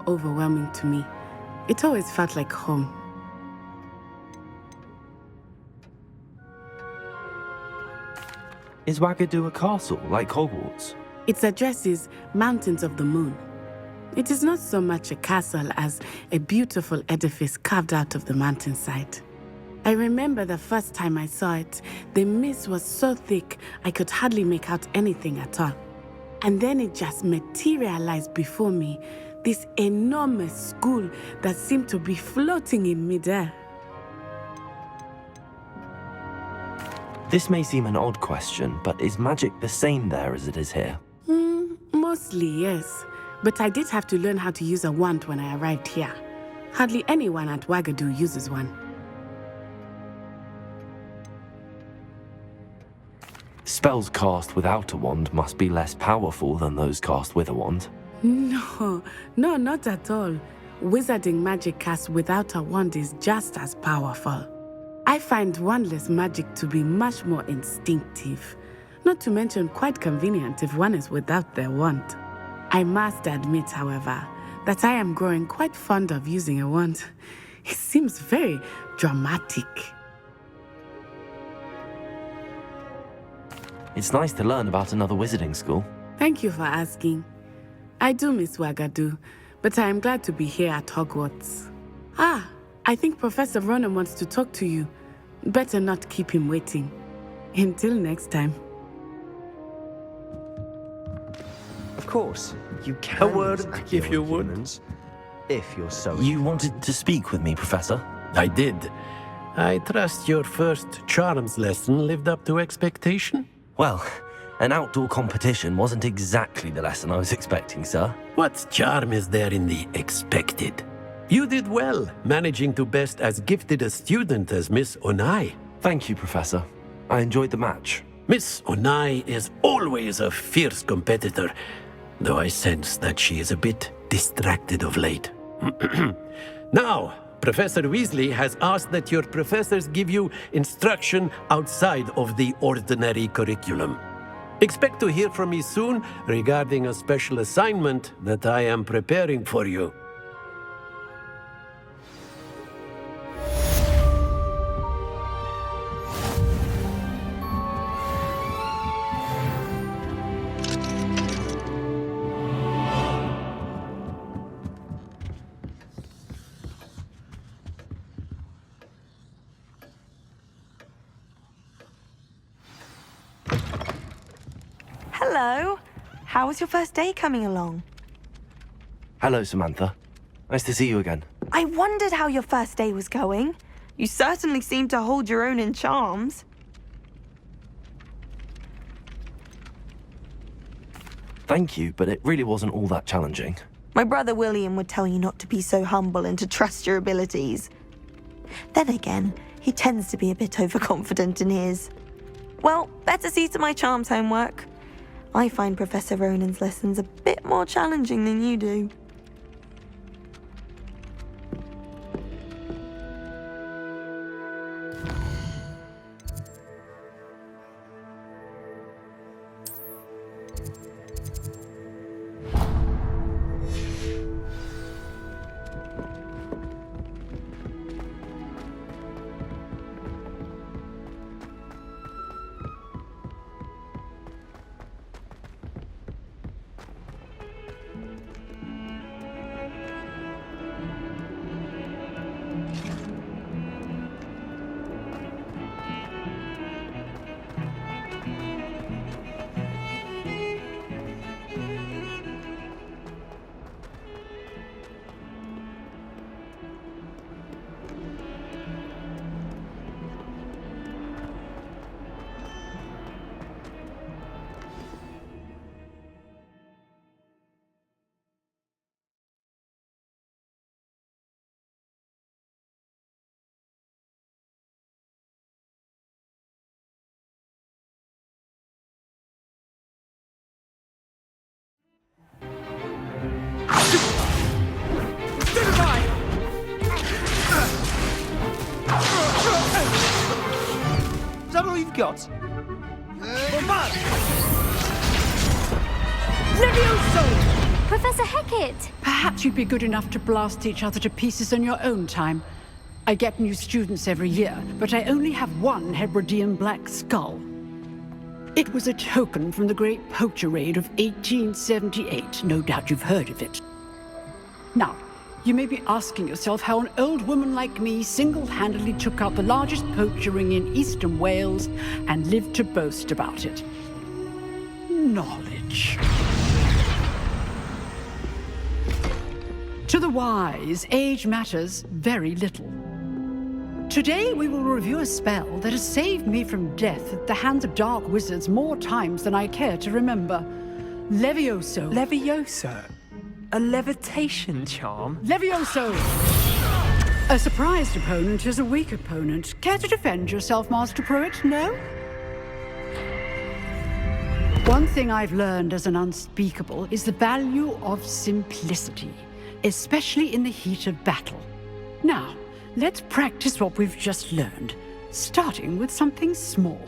overwhelming to me. It always felt like home. Is Wagadu a castle, like Hogwarts? Its address is Mountains of the Moon. It is not so much a castle as a beautiful edifice carved out of the mountainside. I remember the first time I saw it, the mist was so thick I could hardly make out anything at all. And then it just materialized before me, this enormous school that seemed to be floating in midair. This may seem an odd question, but is magic the same there as it is here? Mostly, yes. But I did have to learn how to use a wand when I arrived here. Hardly anyone at Wagadu uses one. Spells cast without a wand must be less powerful than those cast with a wand. No, not at all. Wizarding magic cast without a wand is just as powerful. I find wandless magic to be much more instinctive, not to mention quite convenient if one is without their wand. I must admit, however, that I am growing quite fond of using a wand. It seems very dramatic. It's nice to learn about another wizarding school. Thank you for asking. I do miss Wagadu, but I am glad to be here at Hogwarts. I think Professor Ronan wants to talk to you. Better not keep him waiting. Until next time. Of course, you can. A word, use if you Accio on would. humans, if you're so. You wanted to speak with me, Professor? I did. I trust your first charms lesson lived up to expectation? Well, an outdoor competition wasn't exactly the lesson I was expecting, sir. What charm is there in the expected? You did well, managing to best as gifted a student as Miss Onai. Thank you, Professor. I enjoyed the match. Miss Onai is always a fierce competitor, though I sense that she is a bit distracted of late. Now, Professor Weasley has asked that your professors give you instruction outside of the ordinary curriculum. Expect to hear from me soon regarding a special assignment that I am preparing for you. Hello. How was your first day coming along? Hello, Samantha. Nice to see you again. I wondered how your first day was going. You certainly seem to hold your own in charms. Thank you, but it really wasn't all that challenging. My brother William would tell you not to be so humble and to trust your abilities. Then again, he tends to be a bit overconfident in his. Well, better see to my charms homework. I find Professor Ronan's lessons a bit more challenging than you do. Is that all you've got? Professor Professor Hecat! Perhaps you'd be good enough to blast each other to pieces in your own time. I get new students every year, but I only have one Hebridean black skull. It was a token from the Great Poacher Raid of 1878. No doubt you've heard of it. Now, you may be asking yourself how an old woman like me single-handedly took out the largest poacher ring in eastern Wales and lived to boast about it. Knowledge. To the wise, age matters very little. Today we will review a spell that has saved me from death at the hands of dark wizards more times than I care to remember. Levioso. Levioso? A levitation charm? Levioso! A surprised opponent is a weak opponent. Care to defend yourself, Master Pruitt? No? One thing I've learned as an unspeakable is the value of simplicity, especially in the heat of battle. Now, let's practice what we've just learned, starting with something small.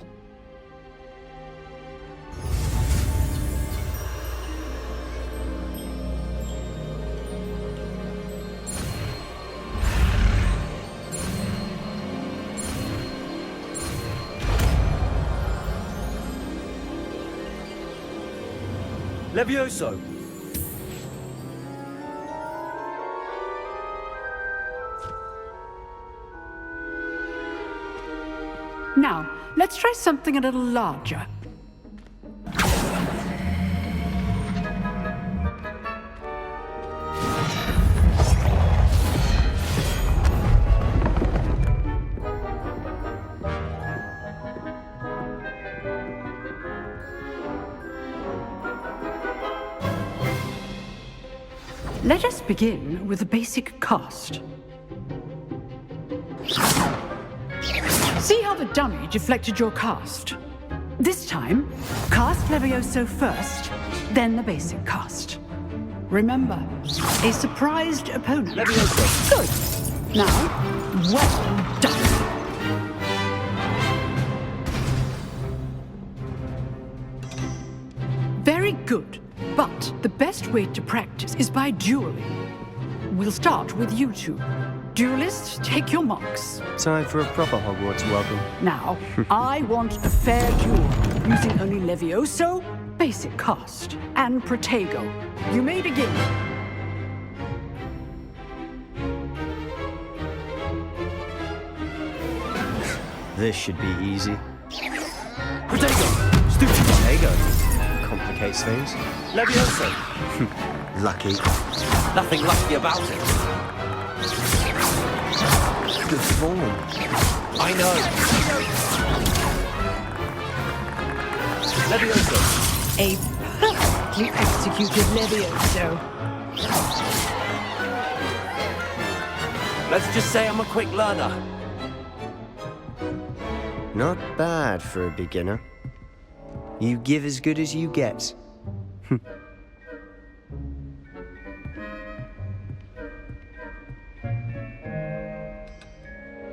Levioso! Now, let's try something a little larger. Let us begin with a basic cast. See how the dummy deflected your cast? This time, cast Levioso first, then the basic cast. Remember, a surprised opponent. Levioso! Good. Now, well done. Very good. But the best way to practice is by dueling. We'll start with you two. Duelists, take your marks. Time for a proper Hogwarts welcome. Now, I want a fair duel, using only Levioso, basic cast, and Protego. You may begin. This should be easy. Protego! Stupid! Protego complicates things. Levioso! Lucky. Nothing lucky about it. Good form. I know. Levioso! A perfectly executed Levioso. Let's just say I'm a quick learner. Not bad for a beginner. You give as good as you get.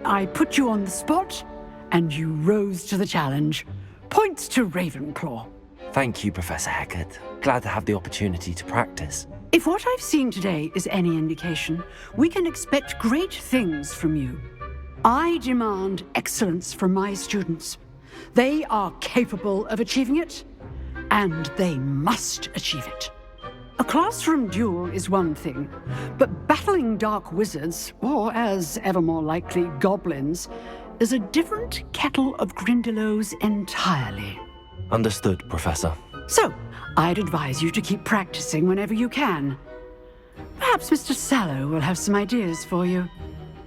I put you on the spot, and you rose to the challenge. Points to Ravenclaw. Thank you, Professor Hecat. Glad to have the opportunity to practice. If what I've seen today is any indication, we can expect great things from you. I demand excellence from my students. They are capable of achieving it, and they must achieve it. A classroom duel is one thing, but battling dark wizards, or as ever more likely, goblins, is a different kettle of Grindylows entirely. Understood, Professor. So, I'd advise you to keep practicing whenever you can. Perhaps Mr. Sallow will have some ideas for you.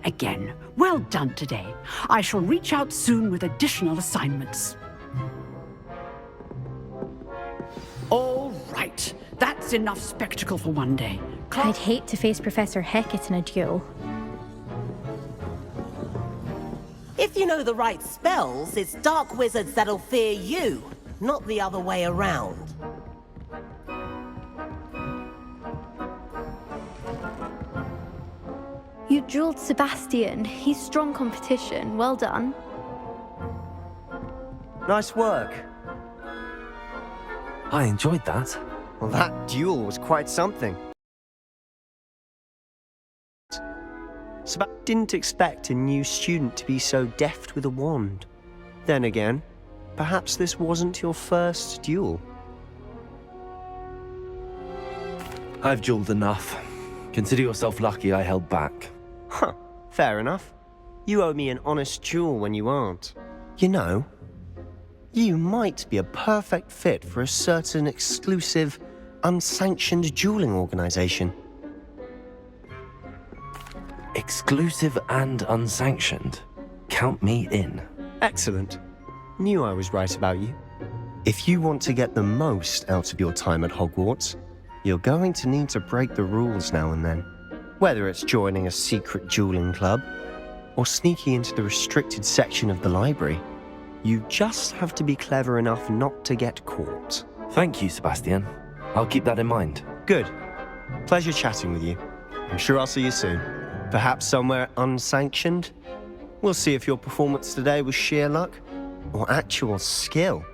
Again, well done today. I shall reach out soon with additional assignments. All right, that's enough spectacle for one day. I'd hate to face Professor Hecat in a duel. If you know the right spells, it's dark wizards that'll fear you, not the other way around. You dueled Sebastian. He's strong competition. Well done. Nice work. I enjoyed that. Well, that duel was quite something. Didn't expect a new student to be so deft with a wand. Then again, perhaps this wasn't your first duel. I've dueled enough. Consider yourself lucky I held back. Huh, fair enough. You owe me an honest duel when you aren't. You know, you might be a perfect fit for a certain exclusive, unsanctioned dueling organization. Exclusive and unsanctioned. Count me in. Excellent. Knew I was right about you. If you want to get the most out of your time at Hogwarts, you're going to need to break the rules now and then. Whether it's joining a secret dueling club or sneaking into the restricted section of the library, you just have to be clever enough not to get caught. Thank you, Sebastian. I'll keep that in mind. Good. Pleasure chatting with you. I'm sure I'll see you soon. Perhaps somewhere unsanctioned? We'll see if your performance today was sheer luck or actual skill.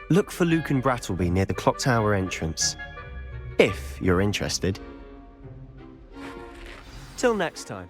Look for Luke and Brattleby near the clock tower entrance, if you're interested. Till next time.